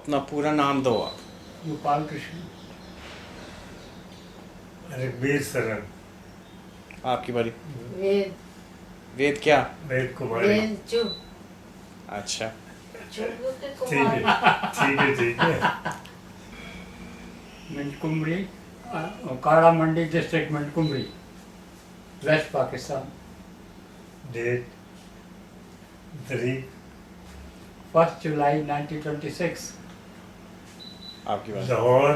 अपना पूरा नाम दो आप। गोपाल कृष्ण। रणबीर सरन। आपकी बारी। वेद वेद क्या? वेद कुमारी। वेद चुप अच्छा। चुप के ठीक है कुमार ठीक है ठीक है। मिंटकुमरी, काड़ा मंडी डिस्ट्रिक्ट, मिंटकुमरी, वेस्ट पाकिस्तान। डेट 1 जुलाई 1926। आपकी बारी। लाहौर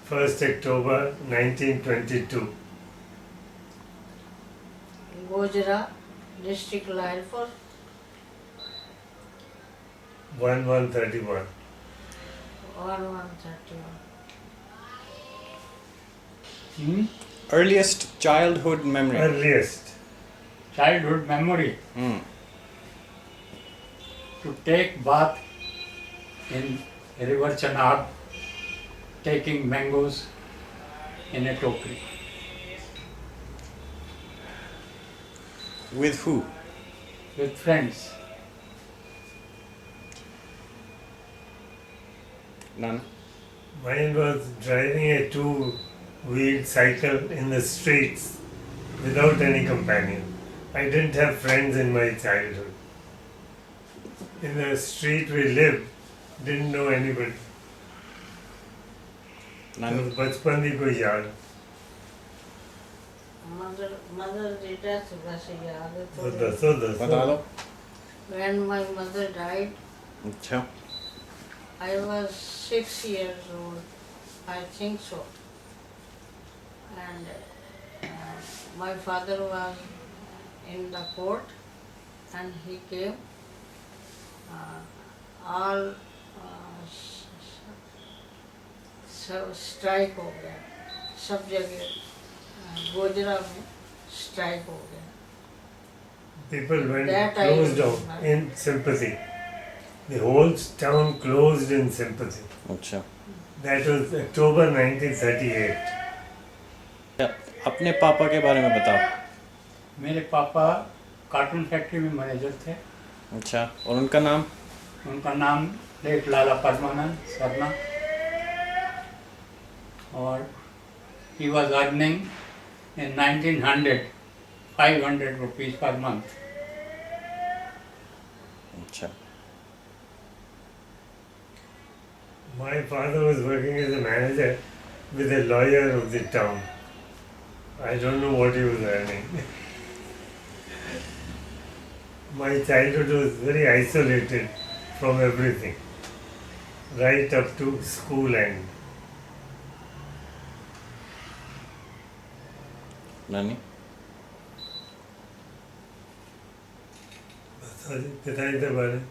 1 अक्टूबर 1922। Gojra district Lyallpur 1131। 1131 earliest childhood memory. Earliest childhood memory, to take bath in river Chenab, taking mangoes in a tokri. With who? With friends. Nana? Mine was driving a two-wheeled cycle in the streets without any companion. I didn't have friends in my childhood. In the street we lived, didn't know anybody. Nani? बचपन की कोई याद। mother did that वैसे याद है तो थोड़ी। दसो बता दो। When my mother died, अच्छा। I was 6 years old, I think so. And my father was in the court, and he came. All strike हो गया, सब जगह गोजरा में स्ट्राइक हो गया। People went That I closed remember. down in sympathy. The whole town closed in sympathy. अच्छा। That was October 1938. अपने पापा के बारे में बताओ। मेरे पापा कार्टून फैक्ट्री में मैनेजर थे। अच्छा, और उनका नाम? उनका नाम लेट लाला परमानंद सरना, और he was earning in 1900 500 rupees per month. अच्छा। My father was working as a manager with a lawyer of the town. I don't know what he was earning. My childhood was very isolated from everything, right up to school end. नानी? पिताजी के बारे में।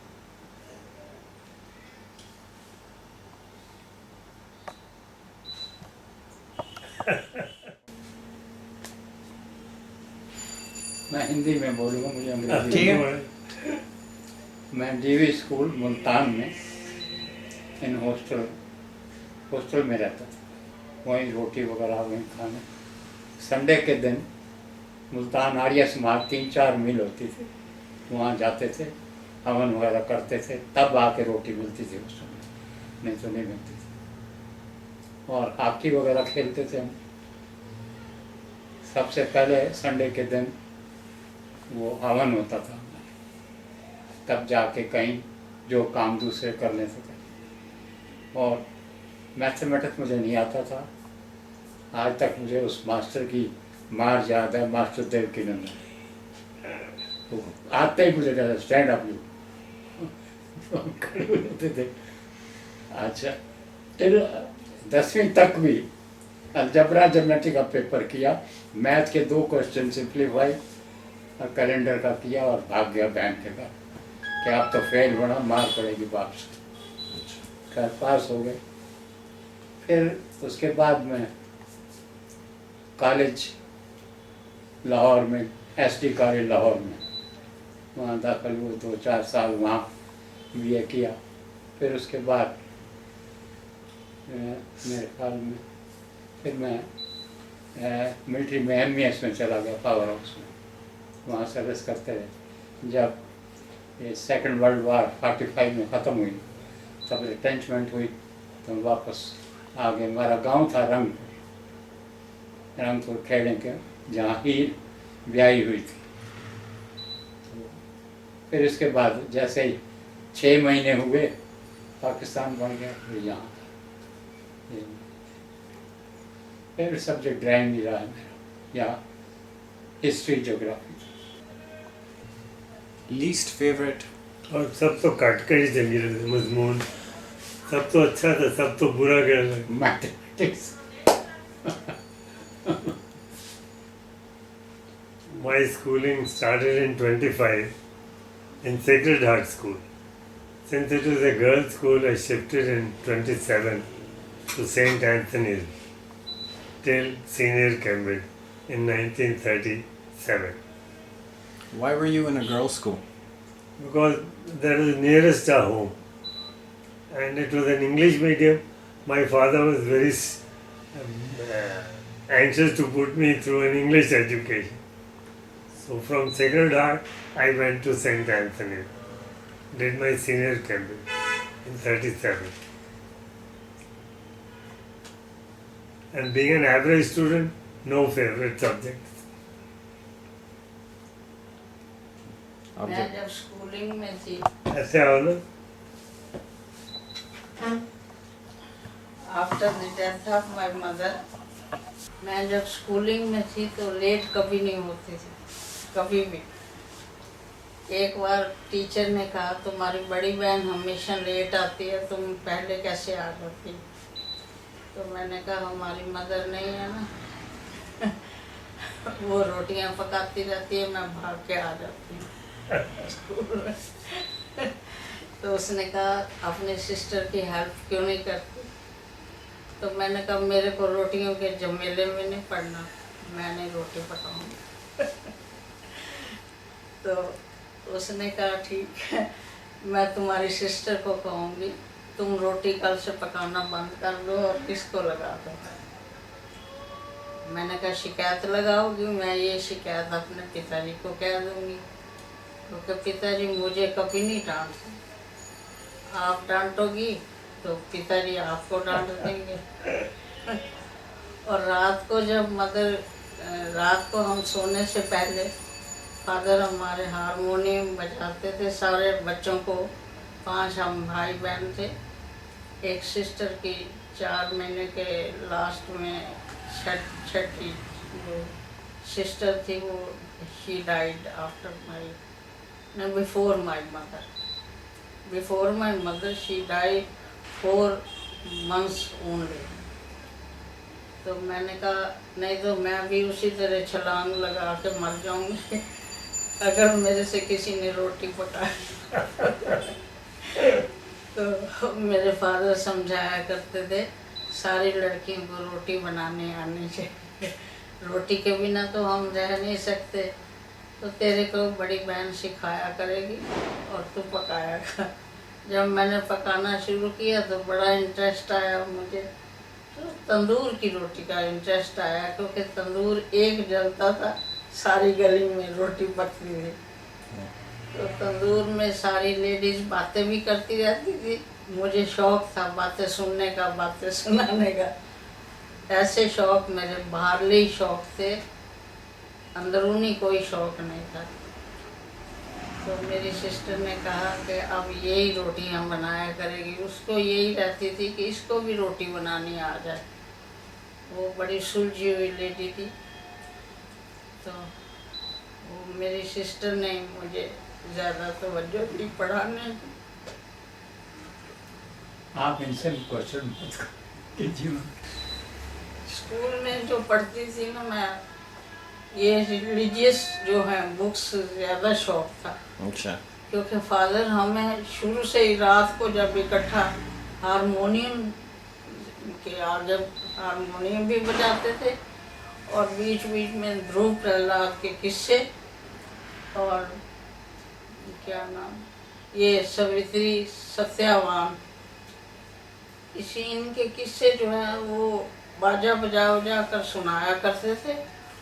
मैं हिंदी में बोलूँगा, मुझे अंग्रेजी ठीक है। नहीं। मैं डीवी स्कूल मुल्तान में इन हॉस्टल में रहता था। वहीं रोटी वगैरह वहीं खाना। संडे के दिन मुल्तान आर्य समाज 3-4 मील होती थी, वहाँ जाते थे, हवन वगैरह करते थे, तब आके रोटी मिलती थी उस समय, नहीं तो नहीं मिलती थी। और हॉकी वगैरह खेलते थे हम। सबसे पहले संडे के दिन वो हवन होता था, तब जाके कहीं जो काम दूसरे कर लेते थे। और मैथमेटिक्स मुझे नहीं आता था, आज तक मुझे उस मास्टर की मार याद है, मास्टर देवकी नंदन। तो आते ही मुझे कहता स्टैंड अप यू, खड़े होते थे। अच्छा, फिर 10वीं तक भी अलजबरा ज्योमेट्री का पेपर किया, मैथ के 2 क्वेश्चन सिंप्लीफाई कैलेंडर का किया और भाग गया बैंक के घर कि आप तो फेल होना, मार पड़ेगी बाप से। खैर पास हो गए। फिर उसके बाद में कॉलेज लाहौर में, एसडी कॉलेज लाहौर में, वहाँ दाखिल हुए, 2-4 साल वहाँ बीए किया। फिर उसके बाद मेरे ख्याल में फिर मैं मिलिट्री में एमईएस में चला गया, पावर हाउस में, वहाँ सर्विस करते रहे। जब ये सेकंड वर्ल्ड वार 45 में ख़त्म हुई तब रिटेंचमेंट हुई तो वापस आ गए। हमारा गांव था रंगपुर खेड़े के, जहाँ ही ब्याही हुई थी। तो फिर इसके बाद जैसे ही 6 महीने हुए पाकिस्तान बन गया, फिर यहाँ था। फेवरेट सब्जेक्ट ड्राइंग ही रहा है मेरा, या हिस्ट्री ज्योग्राफी। Least favourite? और सब तो काट कर ही चली रहे थे मजमून, सब तो अच्छा था, सब तो बुरा कर लगा। Mathematics. My schooling started in 25 in Sacred Heart School. Since it was a girls' school, I shifted in 27 to St. Anthony's till senior Cambridge in 1937. Why were you in a girls' school? Because that was nearest our home. And it was an English medium. My father was very anxious to put me through an English education. So from Sacred Heart, I went to St. Anthony. Did my senior Cambridge in 37. And being an average student, no favorite subjects. मैं जब schooling में थी, ऐसे आओ ना। After the death of my mother, मैं जब schooling में थी तो लेट कभी नहीं होती थी, कभी भी। एक बार टीचर ने कहा तुम्हारी बड़ी बहन हमेशा लेट आती है, तुम पहले कैसे आ जाती? तो मैंने कहा हमारी मदर नहीं है ना, वो रोटियां पकाती रहती है, मैं भाग के आ जाती हूँ स्कूल में। तो उसने कहा अपने सिस्टर की हेल्प क्यों नहीं करती? तो मैंने कहा मेरे को रोटियों के झमेले में नहीं पड़ना, मैं नहीं रोटी पकाऊंगी। तो उसने कहा ठीक है, मैं तुम्हारी सिस्टर को कहूँगी तुम रोटी कल से पकाना बंद कर दो और किसको लगा दो। मैंने कहा शिकायत लगाओगी? मैं ये शिकायत अपने पिताजी को कह दूँगी, क्योंकि पिताजी मुझे कभी नहीं डांटते। आप डांटोगी तो पिताजी आपको डांट देंगे। और रात को जब रात को हम सोने से पहले फादर हमारे हारमोनियम बजाते थे सारे बच्चों को। 5 हम भाई बहन थे। एक सिस्टर की 4 महीने के लास्ट में छठी जो सिस्टर थी वो she died after my before my mother. Before my mother she died 4 months only. तो मैंने कहा नहीं तो मैं भी उसी तरह छलांग लगा के मर जाऊंगी अगर मेरे से किसी ने रोटी पकाई। तो मेरे फादर समझाया करते थे सारी लड़कियों को रोटी बनाने आनी चाहिए, रोटी के बिना तो हम रह नहीं सकते, तो तेरे को बड़ी बहन सिखाया करेगी और तू पकाया कर। जब मैंने पकाना शुरू किया तो बड़ा इंटरेस्ट आया मुझे, तो तंदूर की रोटी का इंटरेस्ट आया, क्योंकि तंदूर एक जलता था, सारी गली में रोटी पकती थी। तो तंदूर में सारी लेडीज बातें भी करती रहती थी, मुझे शौक था बातें सुनने का, बातें सुनाने का। ऐसे शौक मेरे बाहरले ही शौक थे, अंदरूनी कोई शौक नहीं था। तो मेरी सिस्टर ने कहा कि अब यही रोटियां बनाया करेगी। उसको यही रहती थी कि इसको भी रोटी बनानी आ जाए। वो बड़ी सुलझी हुई लेडी थी। तो वो मेरी सिस्टर ने मुझे ज़्यादा तवज्जो दी पढ़ाने की। आप इनसे क्वेश्चन मत कीजिए। स्कूल में जो पढ़ती थी ना मैं, ये रिलीजियस जो है बुक्स ज़्यादा शौक था। अच्छा। क्योंकि फादर हमें शुरू से ही रात को जब इकट्ठा हारमोनियम के आगे हारमोनियम भी बजाते थे और बीच बीच में ध्रुव प्रहलाद के किस्से और क्या नाम ये सवित्री सत्यावान, इसी इनके किस्से जो हैं वो बाजा बजा कर सुनाया करते थे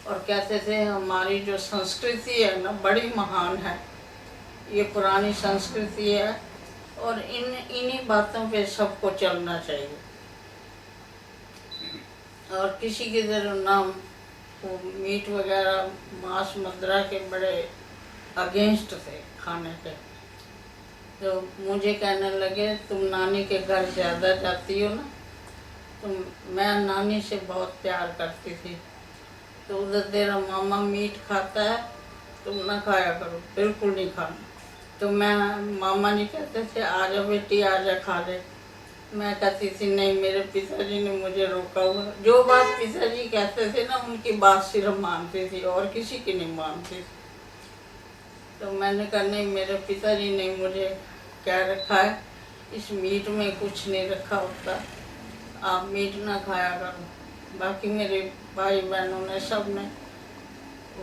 और कहते थे हमारी जो संस्कृति है ना बड़ी महान है, ये पुरानी संस्कृति है और इन्हीं बातों पे सबको चलना चाहिए। और किसी के तरह ना वो मीट वगैरह मांस मदिरा के बड़े अगेंस्ट थे खाने के। तो मुझे कहने लगे तुम नानी के घर ज़्यादा जाती हो ना, तो मैं नानी से बहुत प्यार करती थी, तो उधर तेरा मामा मीट खाता है तुम ना खाया करो, बिल्कुल नहीं खाना। तो मैं मामा नहीं कहते थे आजा बेटी आजा खा ले, मैं कहती थी नहीं, मेरे पिताजी ने मुझे रोका हुआ। जो बात पिताजी कहते थे ना उनकी बात सिर्फ मानती थी और किसी की नहीं मानती थी। तो मैंने कहा नहीं, मेरे पिताजी ने मुझे क्या रखा है, इस मीट में कुछ नहीं रखा होता, आप मीट ना खाया करो। बाकी मेरे भाई बहनों ने सब ने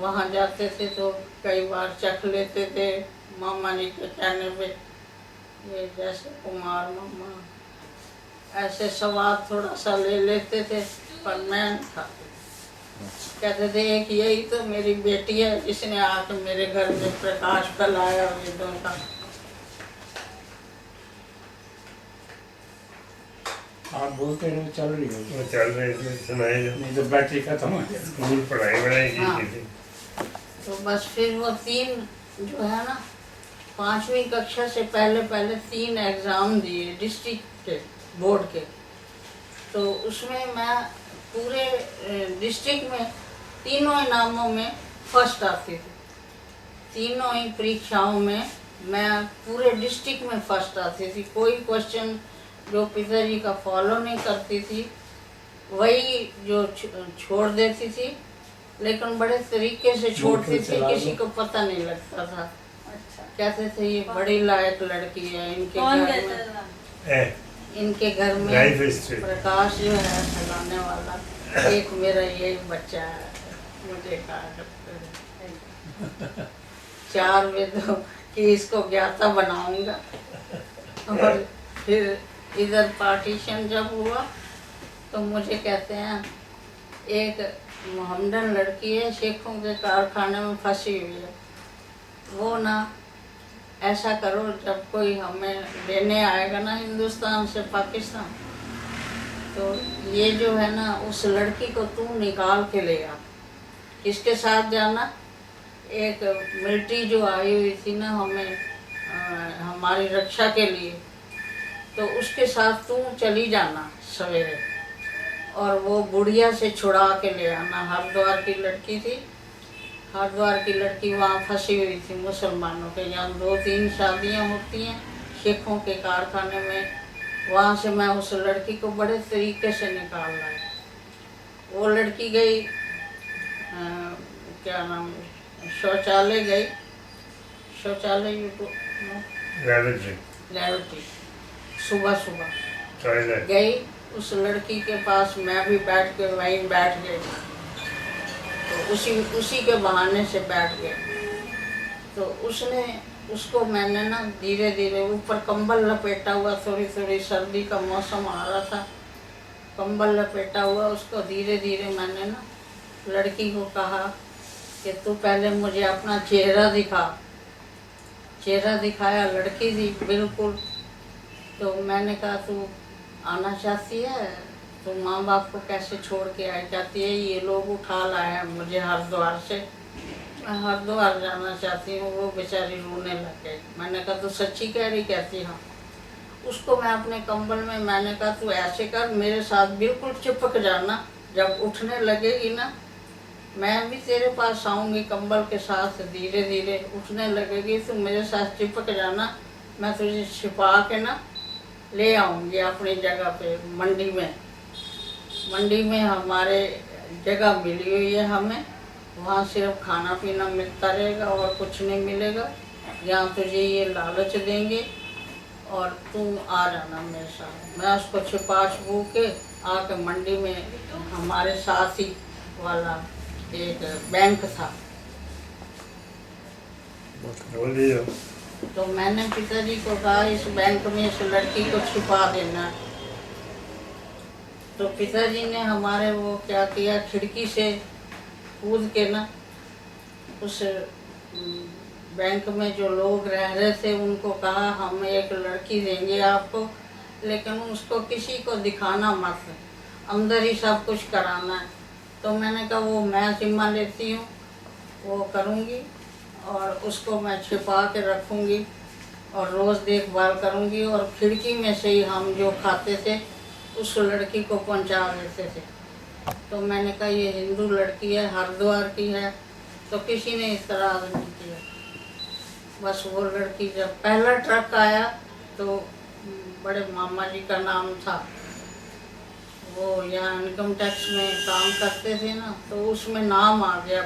वहाँ जाते थे तो कई बार चख लेते थे मामा जी के कहने पे, ये जैसे कुमार मामा ऐसे स्वाद थोड़ा सा ले लेते थे, पर मैं नहीं खाती। कहते थे एक यही तो मेरी बेटी है जिसने आकर मेरे घर में प्रकाश फैलाया वेदों का। आप बोलते रहो, चल रही हो। वो चल रहे थे, सुनाई दो। नहीं तो बैटरी खत्म हो जाएगी। स्कूल पढ़ाई हाँ। की थी। तो बस फिर वो 3 जो है ना 5वीं कक्षा से पहले 3 एग्ज़ाम दिए डिस्ट्रिक्ट के बोर्ड के। तो उसमें मैं पूरे डिस्ट्रिक्ट में तीनों इनामों में फर्स्ट आती थी। तीनों ही परीक्षाओं में मैं पूरे डिस्ट्रिक्ट में फर्स्ट आती थी। कोई क्वेश्चन जो पिताजी का फॉलो नहीं करती थी वही जो छोड़ देती थी, लेकिन बड़े तरीके से छोड़ती थी, किसी को पता नहीं लगता था। अच्छा। कहते थे ये बड़ी लायक लड़की है, इनके कौन घर कहता में था? इनके घर में लाइफ हिस्ट्री। प्रकाश जो है फैलाने वाला एक मेरा यही बच्चा है। मुझे कहा करते थे 4 वेदों कि इसको ज्ञाता बनाऊंगा। और फिर इधर पार्टीशन जब हुआ तो मुझे कहते हैं एक मोहम्मदन लड़की है शेखों के कारखाने में फंसी हुई है, वो ना ऐसा करो जब कोई हमें लेने आएगा ना हिंदुस्तान से पाकिस्तान, तो ये जो है ना उस लड़की को तू निकाल के ले आ। किसके साथ जाना? एक मिलिट्री जो आई हुई थी ना हमें हमारी रक्षा के लिए, तो उसके साथ तू चली जाना सवेरे, और वो बुढ़िया से छुड़ा के ले आना। हरिद्वार की लड़की थी, हरिद्वार की लड़की वहाँ फंसी हुई थी मुसलमानों के यहाँ। 2-3 शादियाँ होती हैं शेखों के कारखाने में। वहाँ से मैं उस लड़की को बड़े तरीके से निकाल लाई। वो लड़की गई क्या नाम, शौचालय गई, शौचालय लैबोरेटरी सुबह टॉयलेट गई। उस लड़की के पास मैं भी बैठ के वहीं बैठ गई, तो उसी के बहाने से बैठ गए। तो उसको मैंने ना धीरे धीरे ऊपर कंबल लपेटा हुआ, थोड़ी सर्दी का मौसम आ रहा था, कंबल लपेटा हुआ, उसको धीरे धीरे मैंने ना लड़की को कहा कि तू पहले मुझे अपना चेहरा दिखा। चेहरा दिखाया, लड़की थी बिल्कुल। तो मैंने कहा तू आना चाहती है, तो माँ बाप को कैसे छोड़ के आई जाती है, ये लोग उठा लाए हैं मुझे हरिद्वार से, मैं हरिद्वार जाना चाहती हूँ। वो बेचारी रोने लग गई। मैंने कहा तू सच्ची कह रही? कहती हाँ। उसको मैं अपने कंबल में मैंने कहा तू ऐसे कर, मेरे साथ बिल्कुल चिपक जाना, जब उठने लगेगी ना मैं भी तेरे पास आऊँगी कंबल के साथ, धीरे धीरे उठने लगेगी तो मेरे साथ चिपक जाना, मैं तुझे छिपा के ना ले आऊँगी अपनी जगह पे। मंडी में हमारे जगह मिली हुई है हमें, वहाँ सिर्फ खाना पीना मिलता रहेगा और कुछ नहीं मिलेगा। यहाँ तुझे ये लालच देंगे और तू आ जाना मेरे साथ। मैं उसको छिपा के आके मंडी में हमारे साथ ही वाला एक बैंक था, बोलिए। तो मैंने पिताजी को कहा इस बैंक में इस लड़की को छिपा देना। तो पिताजी ने हमारे वो क्या किया, खिड़की से कूद के ना उस बैंक में जो लोग रह रहे थे उनको कहा हम एक लड़की देंगे आपको, लेकिन उसको किसी को दिखाना मत, अंदर ही सब कुछ कराना है। तो मैंने कहा वो मैं जिम्मा लेती हूँ, वो करूँगी और उसको मैं छिपा के रखूँगी और रोज़ देखभाल करूँगी, और खिड़की में से ही हम जो खाते थे उस लड़की को पहुँचा देते थे। तो मैंने कहा ये हिंदू लड़की है, हरिद्वार की है, तो किसी ने इतराज़ नहीं किया। बस वो लड़की जब पहला ट्रक आया तो बड़े मामा जी का नाम था, वो यहाँ इनकम टैक्स में काम करते थे ना, तो उसमें नाम आ गया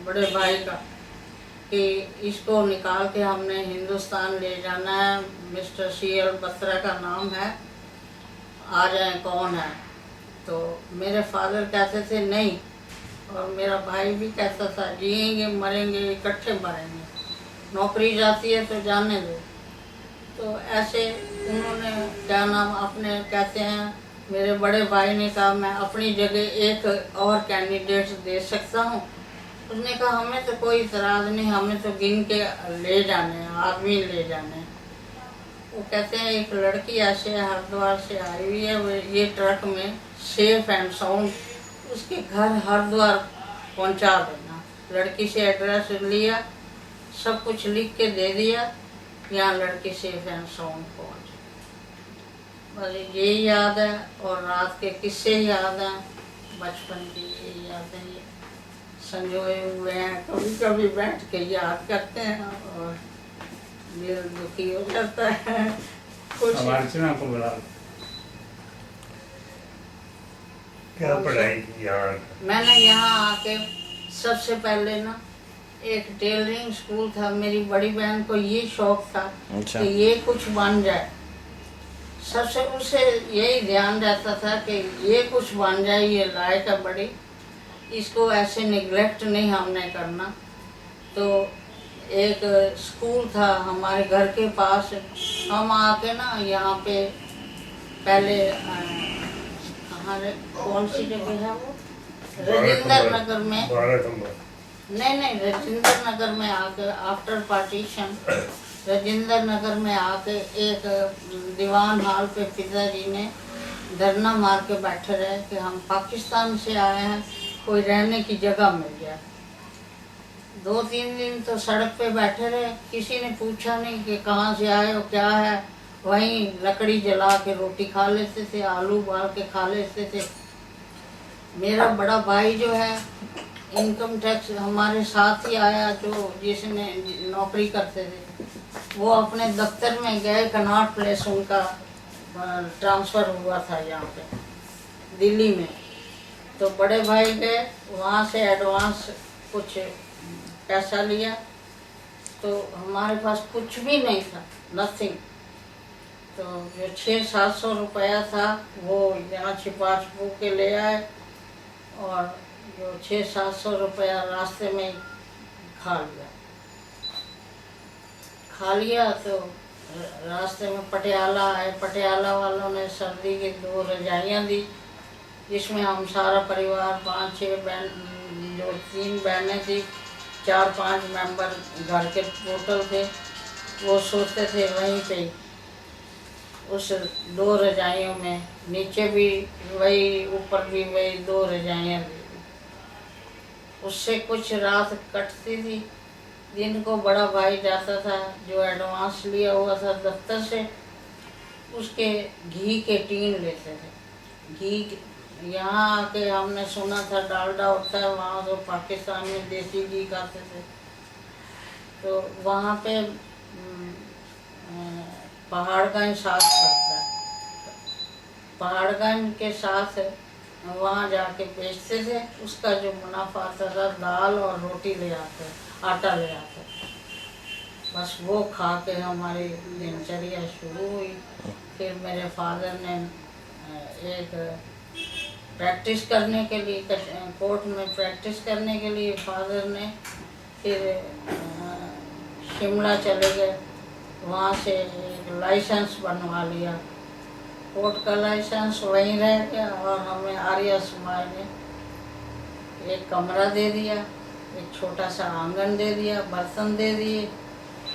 बड़े भाई का कि इसको निकाल के हमने हिंदुस्तान ले जाना है, मिस्टर CL बत्रा का नाम है, आ जाए कौन है। तो मेरे फादर कहते थे नहीं, और मेरा भाई भी कहता था जिएंगे मरेंगे इकट्ठे मरेंगे, नौकरी जाती है तो जाने दो। तो ऐसे उन्होंने क्या नाम अपने कहते हैं, मेरे बड़े भाई ने कहा मैं अपनी जगह एक और कैंडिडेट दे सकता हूँ। उसने कहा हमें तो कोई इतराज़ नहीं, हमें तो गिन के ले जाने हैं, आदमी ले जाने हैं। वो कहते हैं एक लड़की ऐसे हरिद्वार से आई हुई है, वो ये ट्रक में सेफ एंड साउंड उसके घर हरिद्वार पहुंचा देना। लड़की से एड्रेस लिया, सब कुछ लिख के दे दिया, यहाँ लड़की सेफ एंड साउंड पहुंच। बस यही याद है, और रात के किस्से याद हैं, बचपन की यही यादें ये संजोए हुए हैं। कभी कभी बैठ के याद करते हैं और दिल दुखी हो जाता है। कुछ हमारे चुनाव को बुला लो। क्या पढ़ाई की यार? मैंने यहाँ आके सबसे पहले ना एक टेलरिंग स्कूल था, मेरी बड़ी बहन को ये शौक था अच्छा। कि ये कुछ बन जाए। सबसे उसे यही ध्यान रहता था कि ये कुछ बन जाए, ये लायक है बड़ी, इसको ऐसे निगलेक्ट नहीं हमने करना। तो एक स्कूल था हमारे घर के पास, हम आके ना यहाँ पे पहले कहाँ कौन सी जगह है वो, राजेंद्र नगर में, 12 नंबर। नहीं राजेंद्र नगर में आके आफ्टर पार्टीशन राजेंद्र नगर में आके एक दीवान हॉल पे पिताजी ने धरना मार के बैठे रहे कि हम पाकिस्तान से आए हैं, कोई रहने की जगह मिल जाए। 2-3 दिन तो सड़क पे बैठे रहे, किसी ने पूछा नहीं कि कहाँ से आए हो क्या है। वहीं लकड़ी जला के रोटी खा लेते थे, आलू उबाल के खा लेते थे। मेरा बड़ा भाई जो है इनकम टैक्स हमारे साथ ही आया, जो जिसने नौकरी करते थे, वो अपने दफ्तर में गए, कनॉट प्लेस उनका ट्रांसफ़र हुआ था यहाँ पे दिल्ली में। तो बड़े भाई गए, वहाँ से एडवांस कुछ पैसा लिया, तो हमारे पास कुछ भी नहीं था, नथिंग। तो जो 600-700 रुपया था वो यहाँ छिपा के ले आए, और जो 600-700 रुपया रास्ते में खा लिया। तो रास्ते में पटियाला आए, पटियाला वालों ने सर्दी की 2 रजाइयाँ दी, जिसमें हम सारा परिवार 5-6 बहन, जो 3 बहनें थी, 4-5 मेंबर घर के टोटल थे, वो सोते थे वहीं पे उस 2 रजाइयों में। नीचे भी वही, ऊपर भी वही 2 रजाइयाँ दी, उससे कुछ रात कटती थी। दिन को बड़ा भाई जाता था, जो एडवांस लिया हुआ था दफ्तर से, उसके घी के टीन लेते थे। घी यहाँ आके हमने सुना था डालडा होता है वहाँ, तो पाकिस्तान में देसी घी खाते थे। तो वहाँ पे पहाड़गंज साथ पड़ता है, पहाड़गंज के साथ वहाँ जाके बेचते थे। उसका जो मुनाफा आता था, दाल और रोटी ले आते, आटा ले आते, बस वो खा के हमारी दिनचर्या शुरू हुई। फिर मेरे फादर ने एक प्रैक्टिस करने के लिए, कोर्ट में प्रैक्टिस करने के लिए फादर ने फिर शिमला चले गए, वहाँ से एक लाइसेंस बनवा लिया, कोर्ट का लाइसेंस वहीं रह गया। और हमें आर्य समाज ने एक कमरा दे दिया, एक छोटा सा आंगन दे दिया, बर्तन दे दिए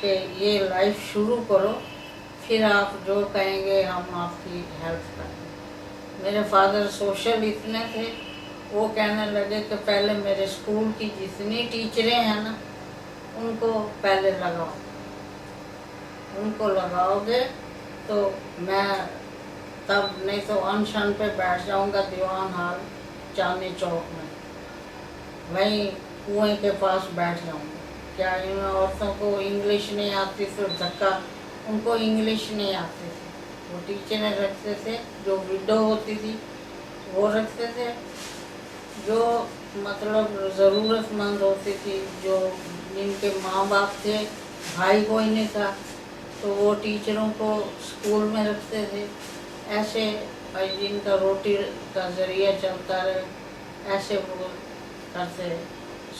कि ये लाइफ शुरू करो, फिर आप जो कहेंगे हम आपकी हेल्प करेंगे। मेरे फादर सोशल इतने थे, वो कहने लगे कि पहले मेरे स्कूल की जितनी टीचरें हैं ना उनको पहले लगाओ, उनको लगाओगे तो मैं तब, नहीं तो अनशन पे बैठ जाऊंगा दीवान हाल चांदनी चौक में, वहीं कुएं के पास बैठ जाऊंगा। क्या इन औरतों को इंग्लिश नहीं आती तो धक्का, उनको इंग्लिश नहीं आती थी, वो टीचरें रखते थे, जो विडो होती थी वो रखते थे, जो मतलब ज़रूरतमंद होती थी, जो जिनके माँ बाप थे, भाई कोई नहीं था, तो वो टीचरों को स्कूल में रखते थे। ऐसे जिनका रोटी का ज़रिया चलता रहे, ऐसे वो करते,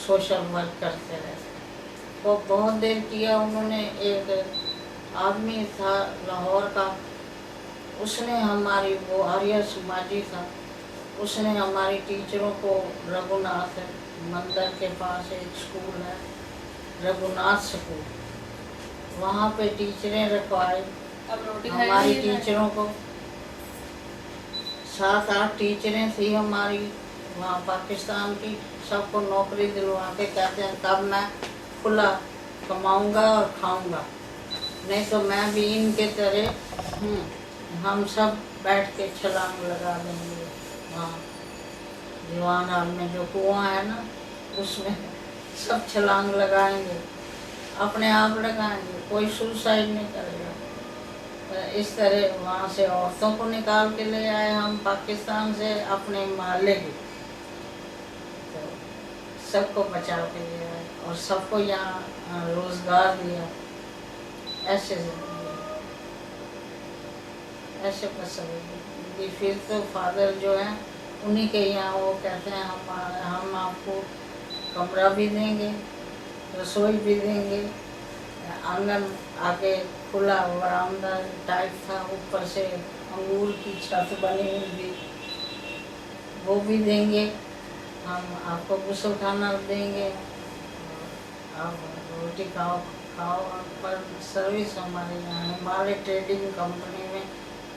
सोशल वर्क करते रहे। वो बहुत देर किया उन्होंने। एक आदमी था लाहौर का, उसने हमारी, वो आर्य समाजी था, उसने हमारी टीचरों को रघुनाथ मंदिर के पास एक स्कूल है, रघुनाथ स्कूल, वहाँ पे टीचरें रखवाई। अब रोटी हमारी खाएंगे टीचरों को 7-8 टीचरें थी हमारी वहाँ पाकिस्तान की, सबको नौकरी दिलवा के कहते हैं तब मैं खुला कमाऊंगा और खाऊंगा, नहीं तो मैं भी इनके तरह हम सब बैठ के छलांग लगा देंगे। हाँ, दीवान हाल में जो कुआं है ना उसमें सब छलांग लगाएंगे, अपने आप लगाएंगे, कोई सुसाइड नहीं करेगा। इस तरह वहाँ से औरतों को निकाल के ले आए हम पाकिस्तान से, अपने मोहल्ले की, तो सबको बचा के ले आए और सबको यहाँ रोजगार दिया। ऐसे ऐसे पसंद। फिर तो फादर जो है उन्हीं के यहाँ, वो कहते हैं हम आपको कमरा भी देंगे, रसोई भी देंगे, आंगन आगे खुला बरामदा टाइप था, ऊपर से अंगूर की छत बनी हुई थी, वो भी देंगे, हम आपको गुस्ल खाना देंगे, आप रोटी खाओ पर सर्विस हमारे यहाँ है। हमारे ट्रेडिंग कंपनी में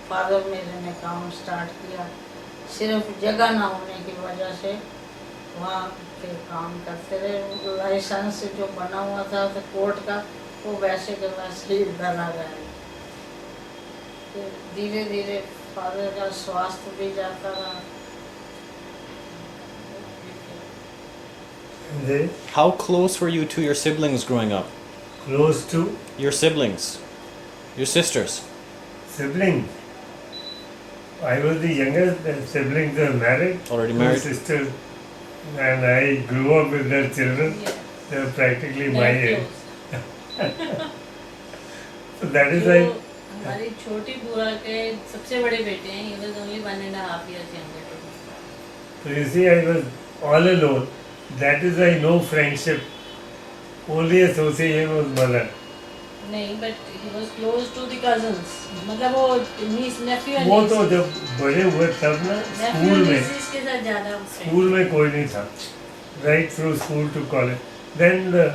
फादर मेरे ने काम स्टार्ट किया, सिर्फ जगह ना होने की वजह से वहाँ पे काम करते रहे। लाइसेंस जो बना हुआ था तो कोर्ट का, वो वैसे के वैसे ही डला गया। तो धीरे धीरे फादर का स्वास्थ्य भी जाता रहा। They How close were you to your siblings growing up? close to Your siblings, your sisters. sibling. I was the youngest, the siblings were married. Already Two married? sisters, and I grew up with their children. They were practically my age. So that is why. हमारी छोटी बुआ के सबसे बड़े बेटे हैं, he was only 1.5 years younger to me. So you see, I was all alone. That is why no friendship. Only association was mother. नहीं, but he was close to the cousins. मतलब वो niece, nephew and वो niece. तो जब बड़े हुए तब ना Nephew स्कूल and में, nieces के साथ ज़्यादा स्कूल में कोई नहीं था. Right through school to college. Then the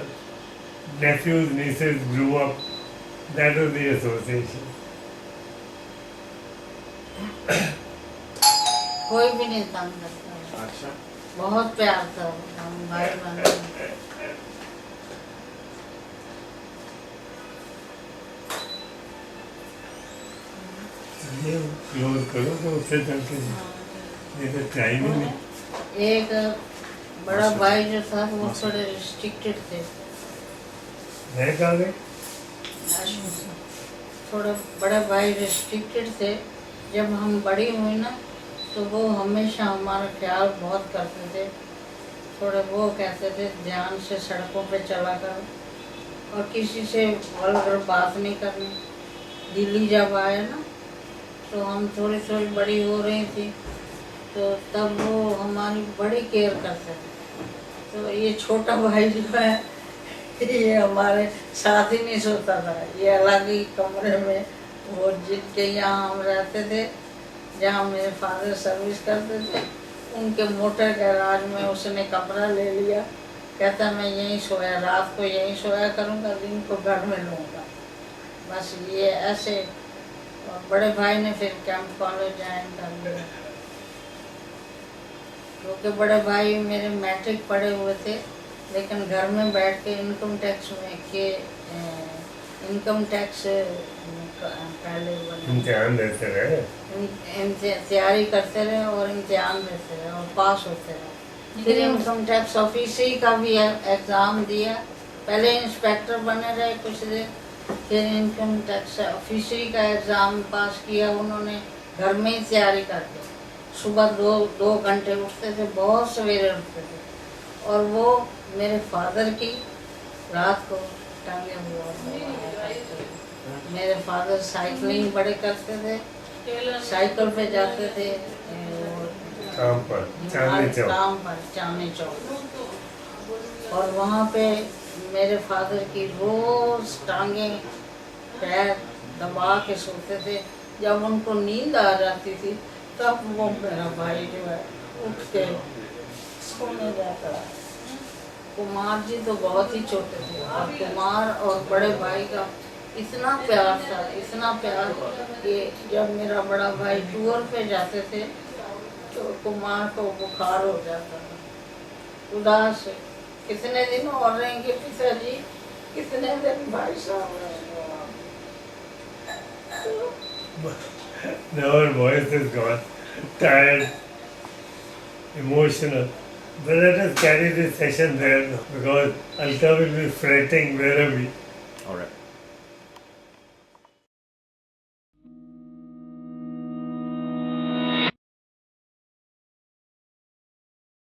nephews, nieces grew up. That was the association. कोई भी नहीं तंग करता, अच्छा। बहुत प्यार था हम भाई बहन में। ये क्लोज करो तो उससे चल के नहीं तो टाइम ही नहीं. एक बड़ा भाई जो था वो थोड़े रिस्ट्रिक्टेड थे, मैं कहाँ गए? थोड़ा बड़े भाई रिस्ट्रिक्टेड थे। जब हम बड़ी हुई ना तो वो हमेशा हमारा ख्याल बहुत करते थे। थोड़े वो कहते थे ध्यान से सड़कों पे चला कर और किसी से वल्गर बात नहीं करनी। दिल्ली जब आए ना तो हम थोड़ी थोड़ी बड़ी हो रही थी, तो तब वो हमारी बड़ी केयर करते थे। तो ये छोटा भाई जो है ये हमारे साथ ही नहीं सोता था, ये अलग ही कमरे में, वो जिनके यहाँ हम रहते थे, जहाँ मेरे फादर सर्विस करते थे, उनके मोटर गैराज में उसने कमरा ले लिया कहता मैं यहीं सोया, रात को यहीं सोया करूँगा, दिन को घर में लूँगा। बस ये ऐसे। और बड़े भाई ने फिर कैंप कॉलेज ज्वाइन कर लिया, क्योंकि बड़े भाई मेरे मैट्रिक पढ़े हुए थे, लेकिन घर में बैठ के इनकम टैक्स में के इनकम टैक्स पहले इम्तिहान देते रहे। तैयारी करते रहे और इम्तिहान देते रहे और पास होते रहे। फिर इनकम टैक्स ऑफिसरी का भी एग्ज़ाम दिया, पहले इंस्पेक्टर बने रहे कुछ दिन, फिर इनकम टैक्स ऑफिसरी का एग्ज़ाम पास किया उन्होंने घर में ही तैयारी करके। सुबह दो घंटे उठते थे, बहुत सवेरे उठते थे, और वो मेरे फादर की रात को टांगे हुए। मेरे फादर साइकिलिंग बड़े करते थे, साइकिल पे जाते थे काम पर चांदनी चौक, और वहाँ पे मेरे फादर की रोज टांगे पैर दबा के सोते थे। जब उनको नींद आ जाती थी तब वो मेरा भाई जो है उठ के सोने जाता। कुमार जी तो बहुत ही छोटे थे, और कुमार और बड़े भाई का इतना प्यार था, इतना प्यार कि जब मेरा बड़ा भाई टूर पे जाते थे तो कुमार को बुखार हो जाता था, उदास। कितने दिन और रहेंगे पिताजी, कितने दिन भाई साहब रहेंगे। Now our voice is gone, tired, emotional. But let us carry this session there now, because Alka will be fretting where are we. All right.